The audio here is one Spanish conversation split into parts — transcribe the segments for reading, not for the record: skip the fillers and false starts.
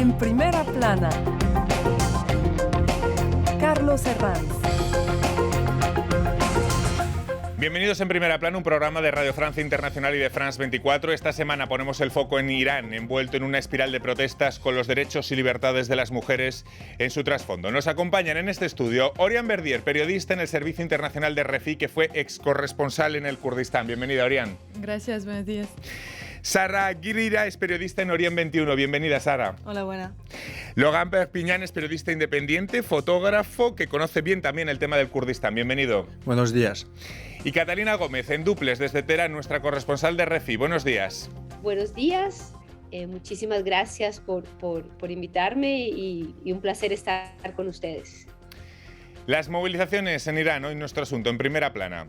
En primera plana, Carlos Herranz. Bienvenidos en Primera Plana, un programa de Radio Francia Internacional y de France 24. Esta semana ponemos el foco en Irán, envuelto en una espiral de protestas con los derechos y libertades de las mujeres en su trasfondo. Nos acompañan en este estudio Oriane Verdier, periodista en el Servicio Internacional de RFI, que fue ex corresponsal en el Kurdistán. Bienvenida, Oriane. Gracias, buenos días. Sara Guirira es periodista en Orient 21. Bienvenida, Sara. Hola, buena. Logan Perpiñán es periodista independiente, fotógrafo, que conoce bien también el tema del Kurdistán. Bienvenido. Buenos días. Y Catalina Gómez, en duples desde Teherán, nuestra corresponsal de RFI. Buenos días. Buenos días. Muchísimas gracias por invitarme y un placer estar con ustedes. Las movilizaciones en Irán, hoy nuestro asunto en Primera Plana.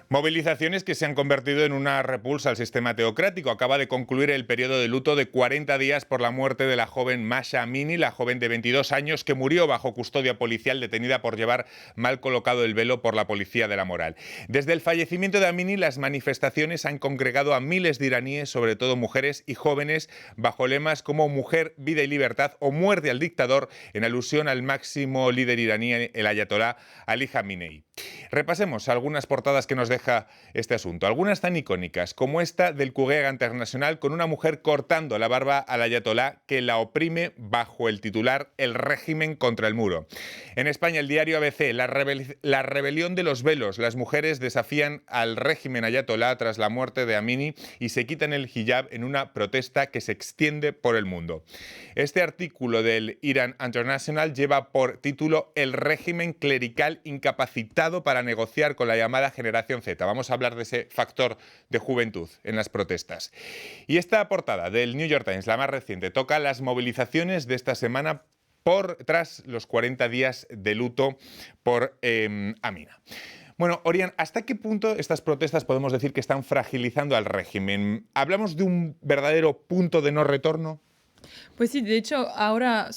Movilizaciones que se han convertido en una repulsa al sistema teocrático. Acaba de concluir el periodo de luto de 40 días por la muerte de la joven Mahsa Amini, la joven de 22 años que murió bajo custodia policial detenida por llevar mal colocado el velo por la policía de la moral. Desde el fallecimiento de Amini, las manifestaciones han congregado a miles de iraníes, sobre todo mujeres y jóvenes, bajo lemas como Mujer, Vida y Libertad o Muerte al dictador, en alusión al máximo líder iraní, el ayatolá Ali Khamenei. Repasemos algunas portadas que nos deja este asunto. Algunas tan icónicas como esta del Courrier International, con una mujer cortando la barba al ayatolá que la oprime bajo el titular El régimen contra el muro. En España, el diario ABC, la rebelión de los velos. Las mujeres desafían al régimen ayatolá tras la muerte de Amini y se quitan el hijab en una protesta que se extiende por el mundo. Este artículo del Iran International lleva por título El régimen clerical incapacitado para negociar con la llamada generación Z. Vamos a hablar de ese factor de juventud en las protestas. Y esta portada del New York Times, la más reciente, toca las movilizaciones de esta semana tras los 40 días de luto por Amina. Bueno, Oriane, ¿hasta qué punto estas protestas podemos decir que están fragilizando al régimen? ¿Hablamos de un verdadero punto de no retorno? Pues sí, de hecho,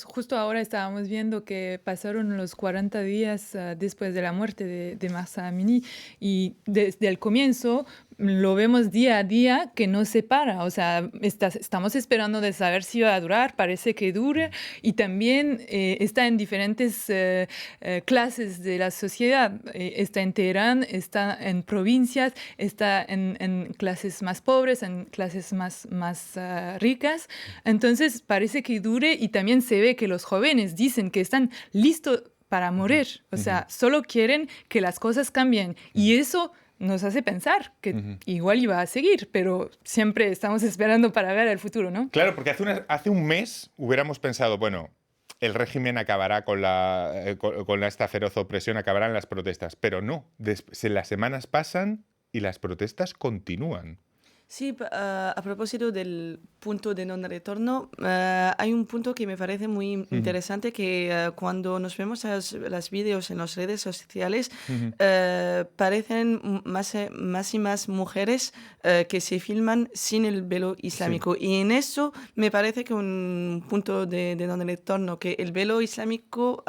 justo ahora estábamos viendo que pasaron los 40 días después de la muerte de Mahsa Amini y desde el comienzo lo vemos día a día que no se para. O sea, estamos esperando de saber si va a durar, parece que dure y también está en diferentes clases de la sociedad. Está en Teherán, está en provincias, está en clases más pobres, en clases más ricas. Entonces, parece que dure y también se ve que los jóvenes dicen que están listos para morir. O sea, solo quieren que las cosas cambien. Y eso nos hace pensar que igual iba a seguir, pero siempre estamos esperando para ver el futuro, ¿no? Claro, porque hace un mes hubiéramos pensado, bueno, el régimen acabará con esta feroz opresión, acabarán las protestas, pero no, las semanas pasan y las protestas continúan. Sí, a propósito del punto de no retorno, hay un punto que me parece muy interesante, que cuando nos vemos las vídeos en las redes sociales, parecen más y más mujeres que se filman sin el velo islámico. Sí. Y en eso me parece que un punto de no retorno, que el velo islámico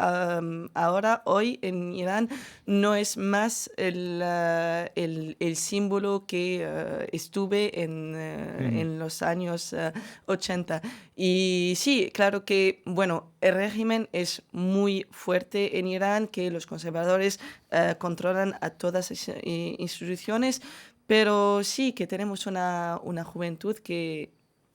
hoy en Irán no es más el símbolo que estuve en los años 80. Y sí, claro que, bueno, el régimen es muy fuerte en Irán, que los conservadores controlan a todas las instituciones, pero sí que tenemos una juventud que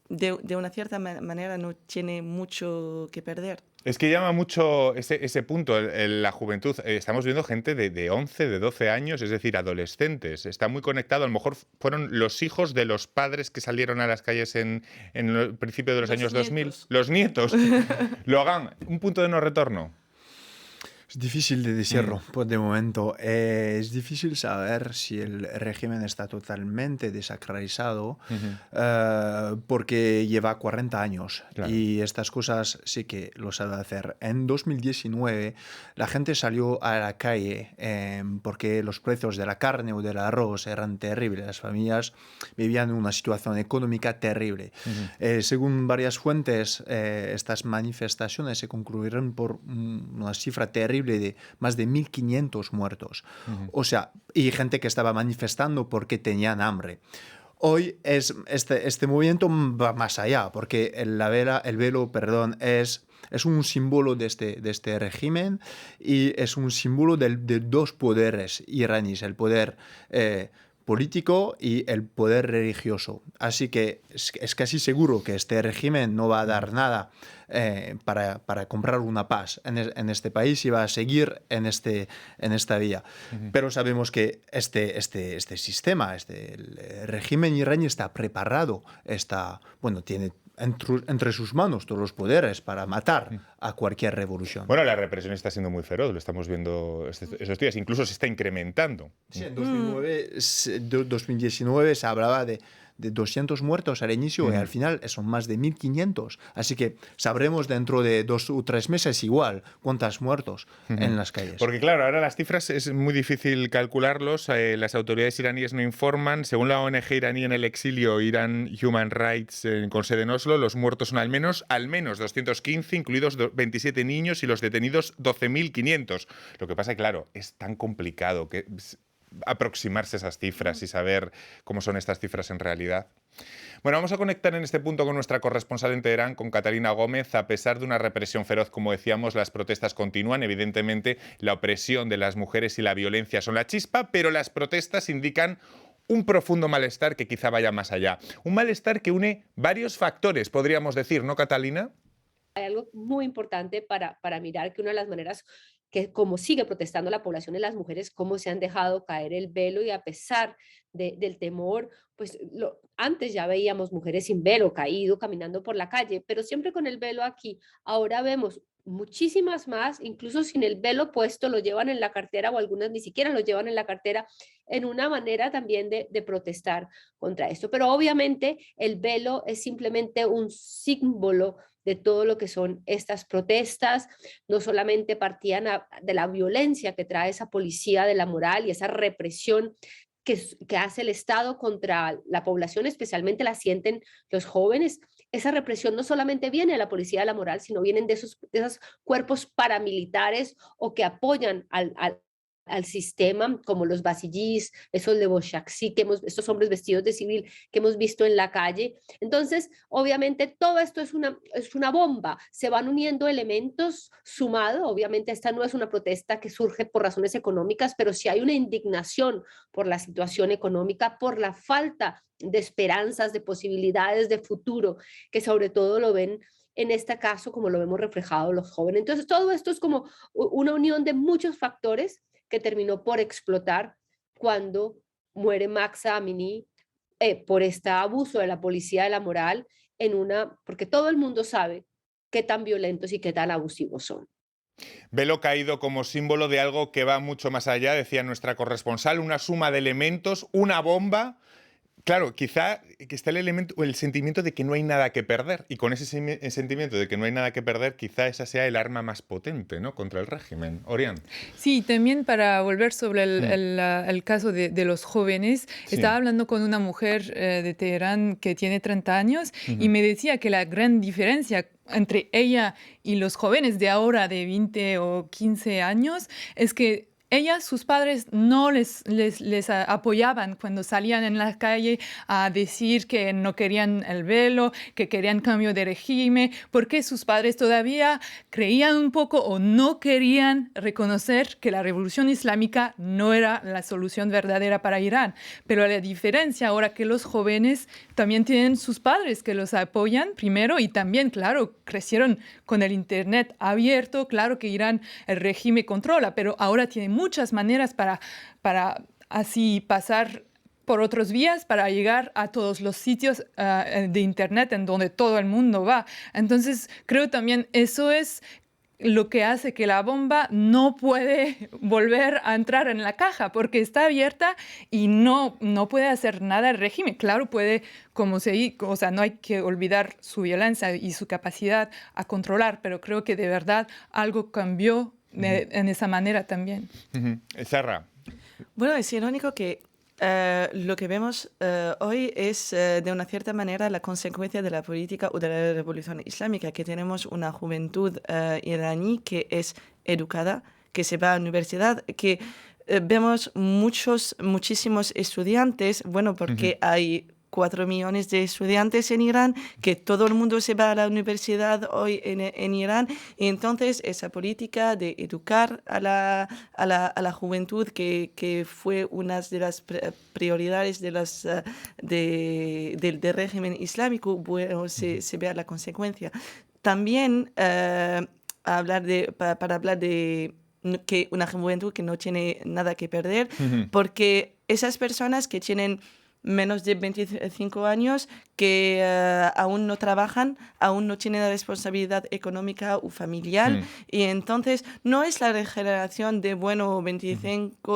de una cierta manera no tiene mucho que perder. Es que llama mucho ese punto, la juventud. Estamos viendo gente de 11, de 12 años, es decir, adolescentes. Está muy conectado. A lo mejor fueron los hijos de los padres que salieron a las calles en el principio de los años 2000. Los nietos. Logan, un punto de no retorno. Es difícil de decirlo por de momento. Es difícil saber si el régimen está totalmente desacralizado porque lleva 40 años. Claro. Y estas cosas sí que lo sabe hacer. En 2019 la gente salió a la calle porque los precios de la carne o del arroz eran terribles. Las familias vivían en una situación económica terrible. Según varias fuentes, estas manifestaciones se concluyeron por una cifra terrible de más de 1.500 muertos. O sea, y gente que estaba manifestando porque tenían hambre. Hoy este movimiento va más allá, porque el velo, perdón, es un símbolo de este régimen y es un símbolo de dos poderes iraníes, el poder político y el poder religioso. Así que es casi seguro que este régimen no va a dar nada para comprar una paz en este país y va a seguir en esta vía. Pero sabemos que este sistema, el régimen iraní está preparado, tiene entre sus manos todos los poderes para matar a cualquier revolución. Bueno, la represión está siendo muy feroz, lo estamos viendo esos días, incluso se está incrementando. Sí, en 2019 se hablaba de 200 muertos al inicio y al final son más de 1.500. Así que sabremos dentro de 2 o 3 meses igual cuántos muertos en las calles. Porque claro, ahora las cifras es muy difícil calcularlos. Las autoridades iraníes no informan. Según la ONG iraní en el exilio, Iran Human Rights, con sede en Oslo, los muertos son al menos 215, incluidos 27 niños y los detenidos 12.500. Lo que pasa es que, claro, es tan complicado que aproximarse a esas cifras y saber cómo son estas cifras en realidad. Bueno, vamos a conectar en este punto con nuestra corresponsal en Teherán, con Catalina Gómez. A pesar de una represión feroz, como decíamos, las protestas continúan. Evidentemente, la opresión de las mujeres y la violencia son la chispa, pero las protestas indican un profundo malestar que quizá vaya más allá. Un malestar que une varios factores, podríamos decir, ¿no, Catalina? Hay algo muy importante para mirar, que una de las maneras que como sigue protestando la población en las mujeres, cómo se han dejado caer el velo, y a pesar del temor, pues antes ya veíamos mujeres sin velo, caído, caminando por la calle, pero siempre con el velo aquí. Ahora vemos muchísimas más, incluso sin el velo puesto, lo llevan en la cartera, o algunas ni siquiera lo llevan en la cartera, en una manera también de protestar contra esto. Pero obviamente el velo es simplemente un símbolo de todo lo que son estas protestas. No solamente partían de la violencia que trae esa policía de la moral y esa represión que hace el Estado contra la población, especialmente la sienten los jóvenes. Esa represión no solamente viene de la policía de la moral, sino vienen de esos cuerpos paramilitares o que apoyan al sistema, como los basillís, esos Lebochaksí, estos hombres vestidos de civil que hemos visto en la calle. Entonces, obviamente, todo esto es una bomba. Se van uniendo elementos sumados. Obviamente, esta no es una protesta que surge por razones económicas, pero sí hay una indignación por la situación económica, por la falta de esperanzas, de posibilidades de futuro, que sobre todo lo ven en este caso, como lo vemos reflejado los jóvenes. Entonces, todo esto es como una unión de muchos factores que terminó por explotar cuando muere Mahsa Amini por este abuso de la policía de la moral, porque todo el mundo sabe qué tan violentos y qué tan abusivos son. Velo caído como símbolo de algo que va mucho más allá, decía nuestra corresponsal, una suma de elementos, una bomba. Claro, quizá que está el sentimiento de que no hay nada que perder, y con ese sentimiento de que no hay nada que perder, quizá esa sea el arma más potente, ¿no?, contra el régimen. Orián. Sí, también para volver sobre el caso de los jóvenes, estaba hablando con una mujer de Teherán que tiene 30 años y me decía que la gran diferencia entre ella y los jóvenes de ahora de 20 o 15 años es que sus padres no les apoyaban cuando salían en la calle a decir que no querían el velo, que querían cambio de régimen, porque sus padres todavía creían un poco o no querían reconocer que la revolución islámica no era la solución verdadera para Irán. Pero la diferencia ahora que los jóvenes también tienen sus padres que los apoyan primero, y también, claro, crecieron con el Internet abierto, claro que Irán el régimen controla, pero ahora tiene muchas maneras para así pasar por otros vías para llegar a todos los sitios de Internet en donde todo el mundo va. Entonces, creo también eso es lo que hace que la bomba no puede volver a entrar en la caja, porque está abierta y no puede hacer nada el régimen. Claro, puede, no hay que olvidar su violencia y su capacidad a controlar, pero creo que de verdad algo cambió en esa manera también. Zarra. Bueno, es irónico que lo que vemos hoy es de una cierta manera la consecuencia de la política o de la revolución islámica, que tenemos una juventud iraní que es educada, que se va a la universidad, que vemos muchísimos estudiantes, bueno, porque hay 4 millones de estudiantes en Irán, que todo el mundo se va a la universidad hoy en Irán, y entonces esa política de educar a la juventud, que fue una de las prioridades del régimen islámico, bueno, se vea la consecuencia. También para hablar de que una juventud que no tiene nada que perder, porque esas personas que tienen menos de 25 años, que aún no trabajan, aún no tienen responsabilidad económica o familiar, y entonces no es la generación de,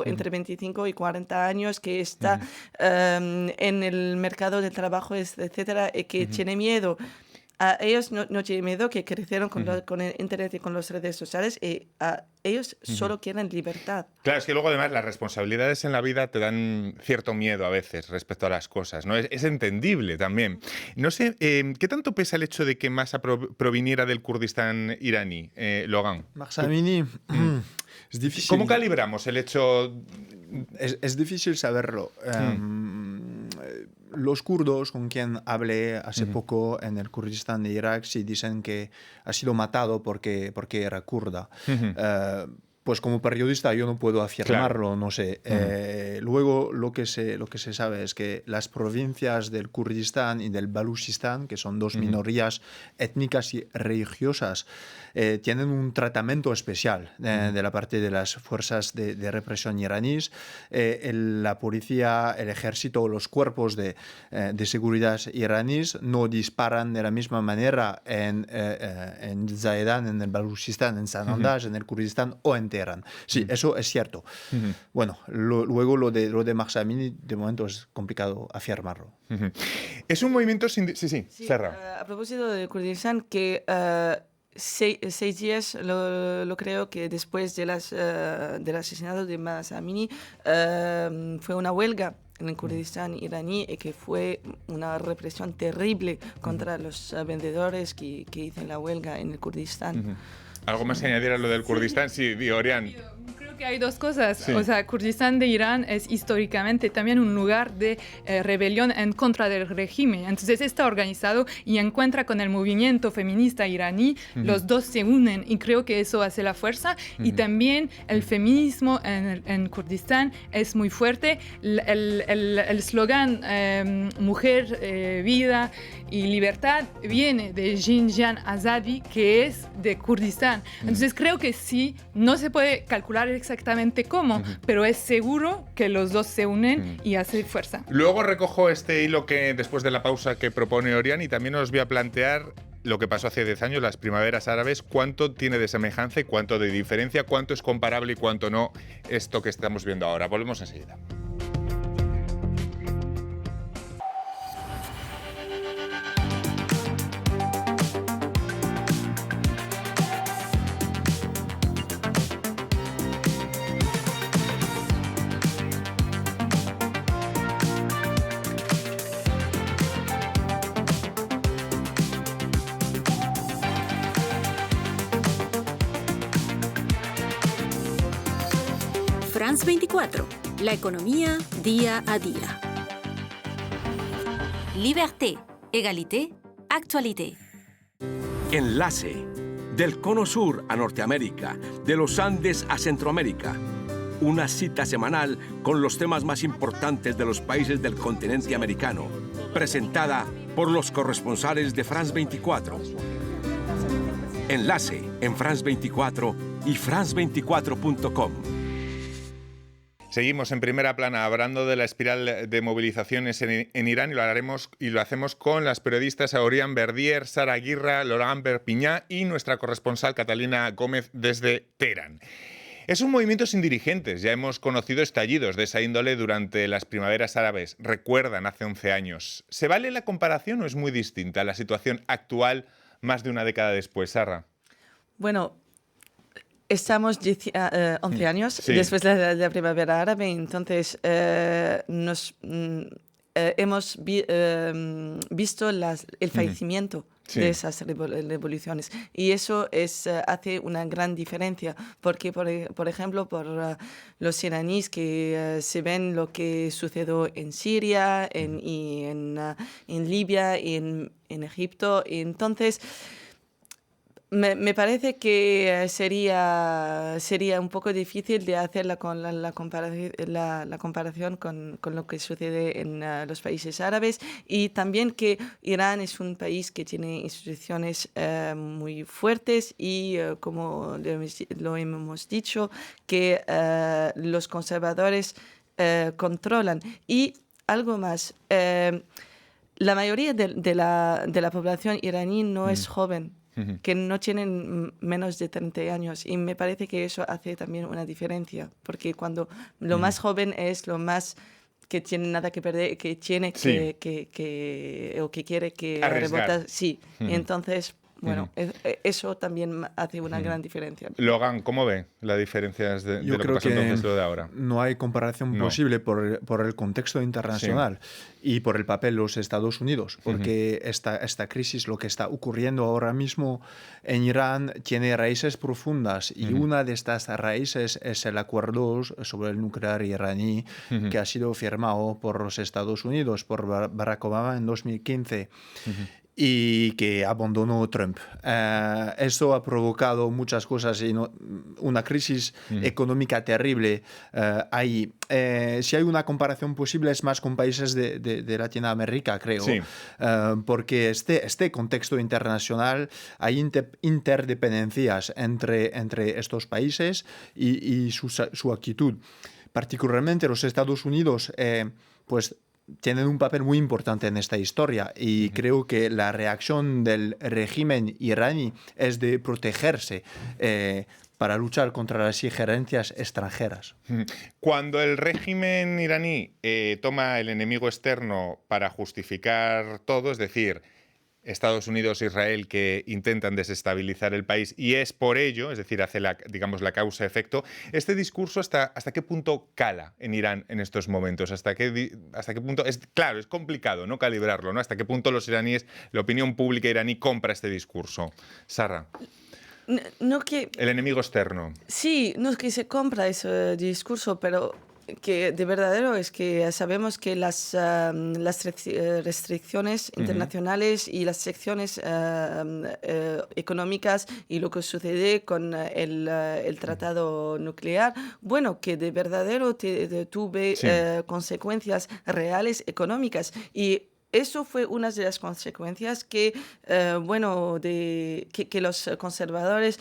entre 25 y 40 años que está en el mercado del trabajo, etcétera, y que tiene miedo. A ellos no tienen miedo, que crecieron con el Internet y con las redes sociales, y ellos solo quieren libertad. Claro, es que luego además las responsabilidades en la vida te dan cierto miedo a veces respecto a las cosas, ¿no? Es entendible también. No sé, ¿qué tanto pesa el hecho de que Mahsa proviniera del Kurdistán iraní, Logan? Mahsa Amini, es difícil. ¿Cómo calibramos el hecho? Es difícil saberlo. Los kurdos con quien hablé hace poco en el Kurdistán de Irak sí dicen que ha sido matado porque era kurda. Pues como periodista yo no puedo afirmarlo, claro. No sé. Luego lo que se sabe es que las provincias del Kurdistán y del Baluchistán, que son dos minorías étnicas y religiosas, tienen un tratamiento especial de la parte de las fuerzas de represión iraníes. La policía, el ejército, los cuerpos de seguridad iraníes no disparan de la misma manera en Zahedan, en el Baluchistán, en Sanandaj, en el Kurdistán o en Teherán. Sí, eso es cierto. Bueno, luego lo de Mahsa Amini, de momento es complicado afirmarlo. Es un movimiento sin... Sí, Serra. A propósito del Kurdistán, que 6 días, lo creo que después del asesinato de Mahsa Amini, fue una huelga en el Kurdistán iraní, y que fue una represión terrible contra los vendedores que hicieron la huelga en el Kurdistán. ¿Algo más que añadir a lo del Kurdistán? Sí, Orián. Creo que hay dos cosas. Sí. O sea, Kurdistán de Irán es históricamente también un lugar de rebelión en contra del régimen. Entonces está organizado y encuentra con el movimiento feminista iraní. Los dos se unen y creo que eso hace la fuerza. Y también el feminismo en Kurdistán es muy fuerte. El eslogan mujer, vida y libertad viene de Jinjan Azadi, que es de Kurdistán. Entonces creo que sí, no se puede calcular exactamente cómo, pero es seguro que los dos se unen y hacen fuerza. Luego recojo este hilo que después de la pausa que propone Orián, y también os voy a plantear lo que pasó hace 10 años, las primaveras árabes, cuánto tiene de semejanza y cuánto de diferencia, cuánto es comparable y cuánto no esto que estamos viendo ahora. Volvemos enseguida. France 24, la economía día a día. Liberté, égalité, actualité. Enlace. Del Cono Sur a Norteamérica, de los Andes a Centroamérica. Una cita semanal con los temas más importantes de los países del continente americano. Presentada por los corresponsales de France 24. Enlace en France 24 y France24.com. Seguimos en primera plana hablando de la espiral de movilizaciones en Irán, y lo hacemos con las periodistas Orián Verdier, Sara Aguirre, Laurent Perpiñá y nuestra corresponsal Catalina Gómez desde Teherán. Es un movimiento sin dirigentes. Ya hemos conocido estallidos de esa índole durante las primaveras árabes. Recuerdan hace 11 años. ¿Se vale la comparación o es muy distinta a la situación actual más de una década después, Sara? Bueno, estamos 11 años Sí. después de la primavera árabe, entonces hemos visto el fallecimiento Sí. de esas revoluciones. Y eso hace una gran diferencia, porque, por ejemplo, por los iraníes que se ven lo que sucedió en Siria, en Libia, y en Egipto, y entonces me parece que sería un poco difícil de hacer la comparación con lo que sucede en los países árabes, y también que Irán es un país que tiene instituciones muy fuertes y, como lo hemos dicho, que los conservadores controlan. Y algo más, la mayoría de la población iraní no es joven, que no tienen menos de 30 años, y me parece que eso hace también una diferencia, porque cuando lo más joven es lo más que tiene nada que perder, que tiene Sí. o que quiere que Arriesgar. rebota, sí, y entonces, bueno, eso también hace una gran diferencia. Logan, ¿cómo ve las diferencias de Yo lo que creo pasó que entonces y lo de ahora? no hay comparación No. posible por el contexto internacional y por el papel de los Estados Unidos, porque esta crisis, lo que está ocurriendo ahora mismo en Irán, tiene raíces profundas, y una de estas raíces es el acuerdo sobre el nuclear iraní que ha sido firmado por los Estados Unidos, por Barack Obama en 2015. Y que abandonó Trump. Eso ha provocado muchas cosas y una crisis económica terrible. Si hay una comparación posible, es más con países de Latinoamérica, creo. Sí. Porque este contexto internacional, hay interdependencias entre estos países y su actitud. Particularmente los Estados Unidos, pues tienen un papel muy importante en esta historia, y creo que la reacción del régimen iraní es de protegerse para luchar contra las injerencias extranjeras. Cuando el régimen iraní toma el enemigo externo para justificar todo, es decir, Estados Unidos e Israel, que intentan desestabilizar el país, y es por ello, es decir, hace la causa-efecto. ¿Este discurso hasta qué punto cala en Irán en estos momentos? ¿Hasta qué punto? Claro, es complicado, ¿no?, calibrarlo, ¿no? ¿Hasta qué punto los iraníes, la opinión pública iraní, compra este discurso? Sara. No que... El enemigo externo. Sí, no es que se compra ese discurso, pero que de verdadero es que sabemos que las restricciones internacionales y las secciones económicas y lo que sucede con el tratado nuclear, bueno, que de verdadero tuve consecuencias reales económicas, y eso fue una de las consecuencias que los conservadores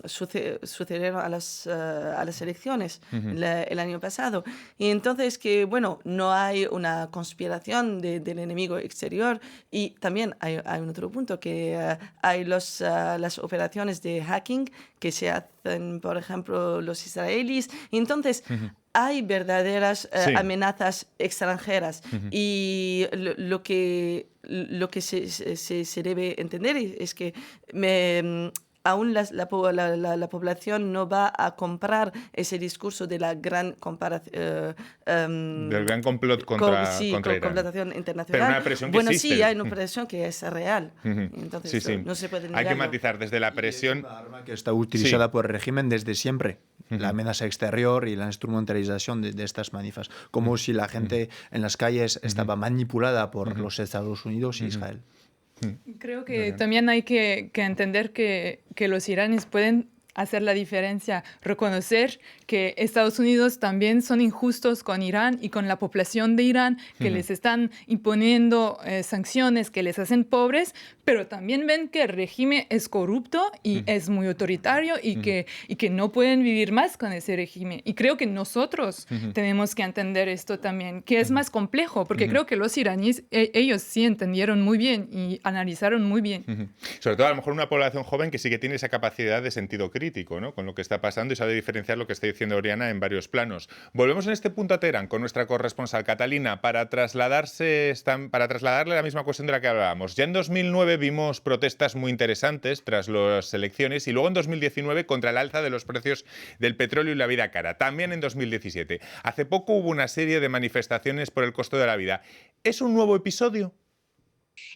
sucedieron a las elecciones el año pasado. Y entonces que, no hay una conspiración del enemigo exterior, y también hay un otro punto, que hay las operaciones de hacking que se hacen, por ejemplo, los israelíes. Y entonces hay verdaderas amenazas extranjeras, y lo que se debe entender es que aún la población no va a comprar ese discurso de la gran comparación, del gran complot contra Irán. Complotación internacional. Pero una presión que existe. Sí, hay una presión que es real. Entonces, no se puede negarlo. Hay que matizar desde la presión. Es una arma que está utilizada por el régimen desde siempre. La amenaza exterior y la instrumentalización de estas manifas. Como si la gente en las calles estaba manipulada por los Estados Unidos y Israel. Creo que también hay que entender que los iraníes pueden hacer la diferencia, reconocer que Estados Unidos también son injustos con Irán y con la población de Irán, que les están imponiendo sanciones que les hacen pobres, pero también ven que el régimen es corrupto y es muy autoritario, y que no pueden vivir más con ese régimen. Y creo que nosotros tenemos que entender esto también, que es más complejo, porque creo que los iraníes, ellos sí entendieron muy bien y analizaron muy bien. Sobre todo, a lo mejor, una población joven que sí que tiene esa capacidad de sentido crítico. crítico, ¿no?, con lo que está pasando y sabe diferenciar lo que está diciendo Oriana en varios planos. Volvemos en este punto a Teherán con nuestra corresponsal Catalina para trasladarle la misma cuestión de la que hablábamos. Ya en 2009 vimos protestas muy interesantes tras las elecciones y luego en 2019 contra el alza de los precios del petróleo y la vida cara. También en 2017. Hace poco hubo una serie de manifestaciones por el costo de la vida. ¿Es un nuevo episodio?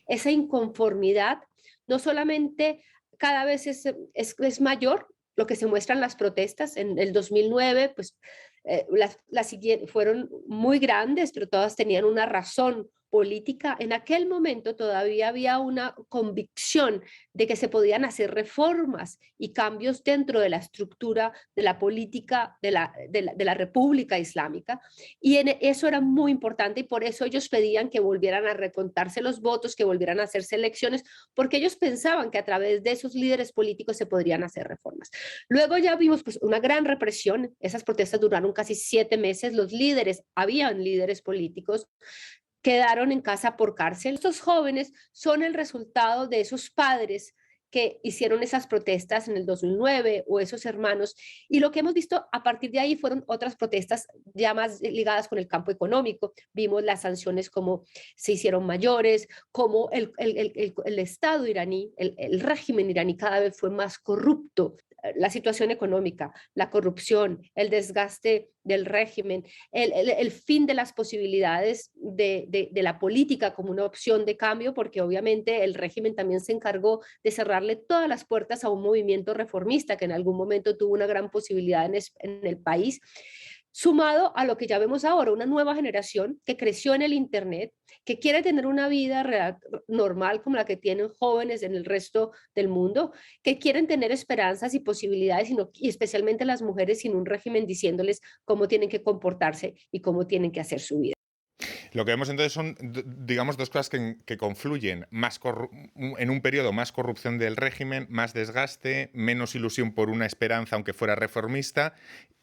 Esa inconformidad no solamente cada vez es mayor, lo que se muestran las protestas. En el 2009, pues fueron muy grandes, pero todas tenían una razón política. En aquel momento todavía había una convicción de que se podían hacer reformas y cambios dentro de la estructura de la política de la República Islámica, y eso era muy importante, y por eso ellos pedían que volvieran a recontarse los votos, que volvieran a hacerse elecciones, porque ellos pensaban que a través de esos líderes políticos se podrían hacer reformas. Luego ya vimos pues una gran represión. Esas protestas duraron casi 7 meses. Habían líderes políticos, quedaron en casa por cárcel. Estos jóvenes son el resultado de esos padres que hicieron esas protestas en el 2009, o esos hermanos, y lo que hemos visto a partir de ahí fueron otras protestas ya más ligadas con el campo económico. Vimos las sanciones como se hicieron mayores, como el Estado iraní, el régimen iraní cada vez fue más corrupto. La situación económica, la corrupción, el desgaste del régimen, el fin de las posibilidades de la política como una opción de cambio, porque obviamente el régimen también se encargó de cerrarle todas las puertas a un movimiento reformista que en algún momento tuvo una gran posibilidad en el país, sumado a lo que ya vemos ahora, una nueva generación que creció en el Internet, que quiere tener una vida normal como la que tienen jóvenes en el resto del mundo, que quieren tener esperanzas y posibilidades, y especialmente las mujeres, sin un régimen diciéndoles cómo tienen que comportarse y cómo tienen que hacer su vida. Lo que vemos entonces son, digamos, dos cosas que confluyen. En un periodo más corrupción del régimen, más desgaste, menos ilusión por una esperanza, aunque fuera reformista,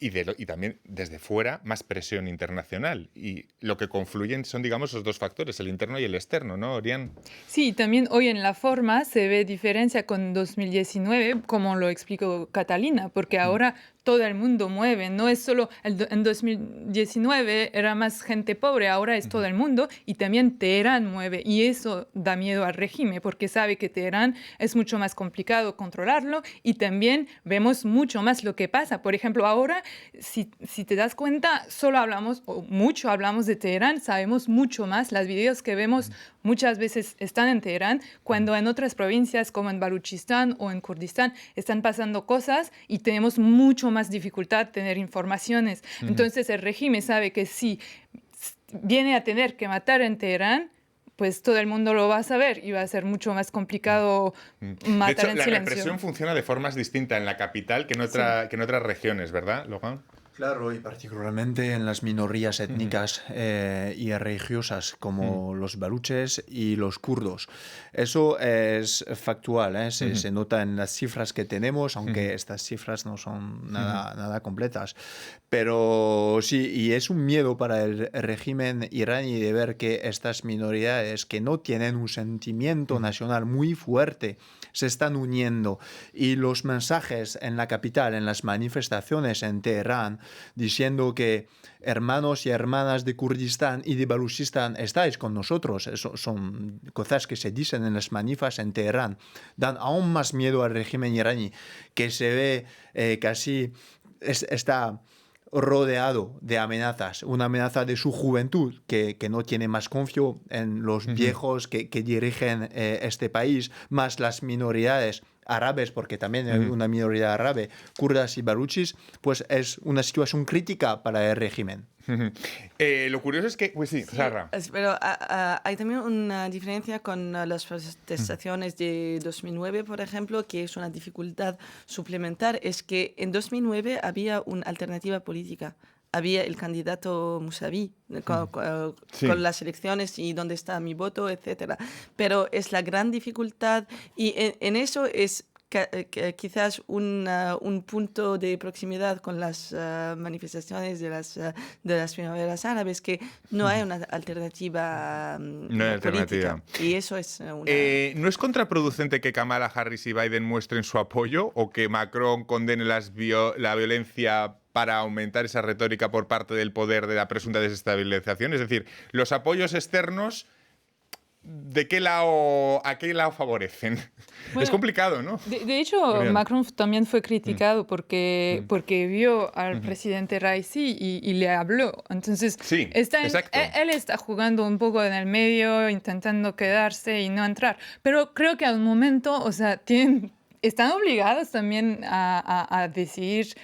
y también desde fuera más presión internacional. Y lo que confluyen son, digamos, esos dos factores, el interno y el externo, ¿no, Orián? Sí, también hoy en la forma se ve diferencia con 2019, como lo explicó Catalina, porque ahora todo el mundo mueve, no es solo en 2019 era más gente pobre, ahora es todo el mundo, y también Teherán mueve, y eso da miedo al régimen porque sabe que Teherán es mucho más complicado controlarlo, y también vemos mucho más lo que pasa. Por ejemplo, ahora, si te das cuenta, solo hablamos, o mucho hablamos de Teherán, sabemos mucho más, los videos que vemos muchas veces están en Teherán, cuando en otras provincias como en Baluchistán o en Kurdistán están pasando cosas y tenemos mucho más dificultad tener informaciones. Entonces el régimen sabe que si viene a tener que matar en Teherán, pues todo el mundo lo va a saber y va a ser mucho más complicado matar de hecho, en la silencio. represión funciona de formas distintas en la capital que en otras regiones, ¿verdad, Logan? Claro, y particularmente en las minorías étnicas y religiosas como los baluches y los kurdos. Eso es factual, ¿eh? Se nota en las cifras que tenemos, aunque estas cifras no son nada completas. Pero sí, y es un miedo para el régimen iraní de ver que estas minoridades que no tienen un sentimiento nacional muy fuerte se están uniendo, y los mensajes en la capital, en las manifestaciones en Teherán, diciendo que hermanos y hermanas de Kurdistán y de Baluchistán, estáis con nosotros. Eso son cosas que se dicen en las manifas en Teherán. Dan aún más miedo al régimen iraní, que se ve casi está rodeado de amenazas, una amenaza de su juventud que no tiene más confío en los viejos que dirigen este país, más las minoridades árabes, porque también hay una minoría árabe, kurdas y baluchis, pues es una situación crítica para el régimen. Lo curioso es que... Pues sí, Sarra. Pero hay también una diferencia con las manifestaciones de 2009, por ejemplo, que es una dificultad suplementar, es que en 2009 había una alternativa política. Había el candidato Musavi con las elecciones y dónde está mi voto, etcétera. Pero es la gran dificultad, y en eso es quizás un punto de proximidad con las manifestaciones de las primaveras árabes, que no hay una alternativa No hay alternativa. política. Y eso es una... ¿No es contraproducente que Kamala Harris y Biden muestren su apoyo o que Macron condene la violencia para aumentar esa retórica por parte del poder de la presunta desestabilización? Es decir, los apoyos externos, ¿a qué lado favorecen? Bueno, es complicado, ¿no? De hecho, Orián. Macron también fue criticado porque vio al presidente Raisi y le habló. Entonces, Sí, exacto. él está jugando un poco en el medio, intentando quedarse y no entrar. Pero creo que al momento, o sea, están obligados también a decidir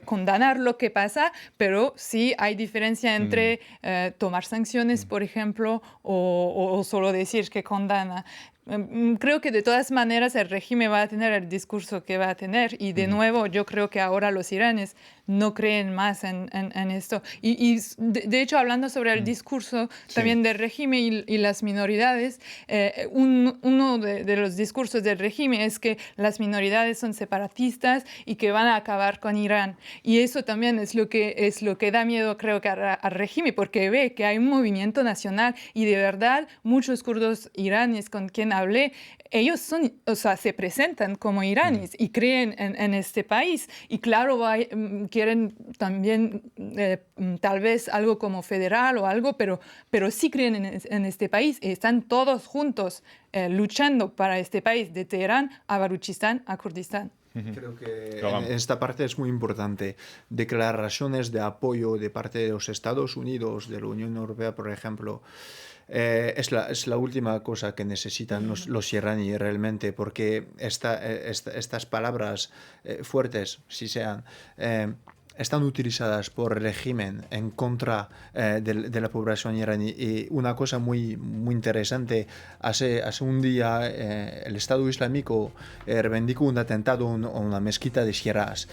condenar lo que pasa, pero sí hay diferencia entre tomar sanciones, por ejemplo, o solo decir que condena. Creo que de todas maneras el régimen va a tener el discurso que va a tener y de nuevo yo creo que ahora los iraníes no creen más en esto. Y de hecho, hablando sobre el discurso también del régimen y las minoridades, uno de los discursos del régimen es que las minoridades son separatistas y que van a acabar con Irán. Y eso también es lo que da miedo, creo que al régimen, porque ve que hay un movimiento nacional y de verdad muchos kurdos iraníes con quien hablé, ellos se presentan como iraníes y creen en este país. Y claro, quieren también tal vez algo como federal o algo, pero sí creen en este país y están todos juntos luchando para este país, de Teherán a Baluchistán a Kurdistán. Creo que en esta parte es muy importante. Declaraciones de apoyo de parte de los Estados Unidos, de la Unión Europea, por ejemplo, es la última cosa que necesitan los iraníes realmente, porque estas palabras fuertes, si sean, están utilizadas por el régimen en contra de la población iraní. Y una cosa muy, muy interesante, hace un día el Estado Islámico reivindicó un atentado a una mezquita de Shiraz.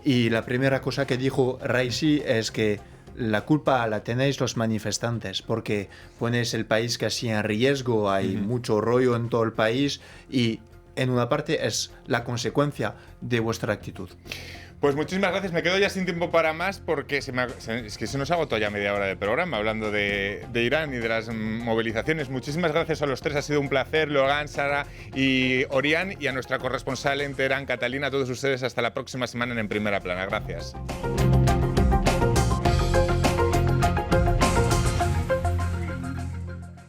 Y la primera cosa que dijo Raisi es que la culpa la tenéis los manifestantes, porque ponéis el país casi en riesgo, hay mucho rollo en todo el país y en una parte es la consecuencia de vuestra actitud. Pues muchísimas gracias. Me quedo ya sin tiempo para más porque es que se nos agotó ya media hora de programa hablando de Irán y de las movilizaciones. Muchísimas gracias a los tres. Ha sido un placer. Logan, Sara y Orián, y a nuestra corresponsal en Teherán, Catalina. A todos ustedes hasta la próxima semana en Primera Plana. Gracias.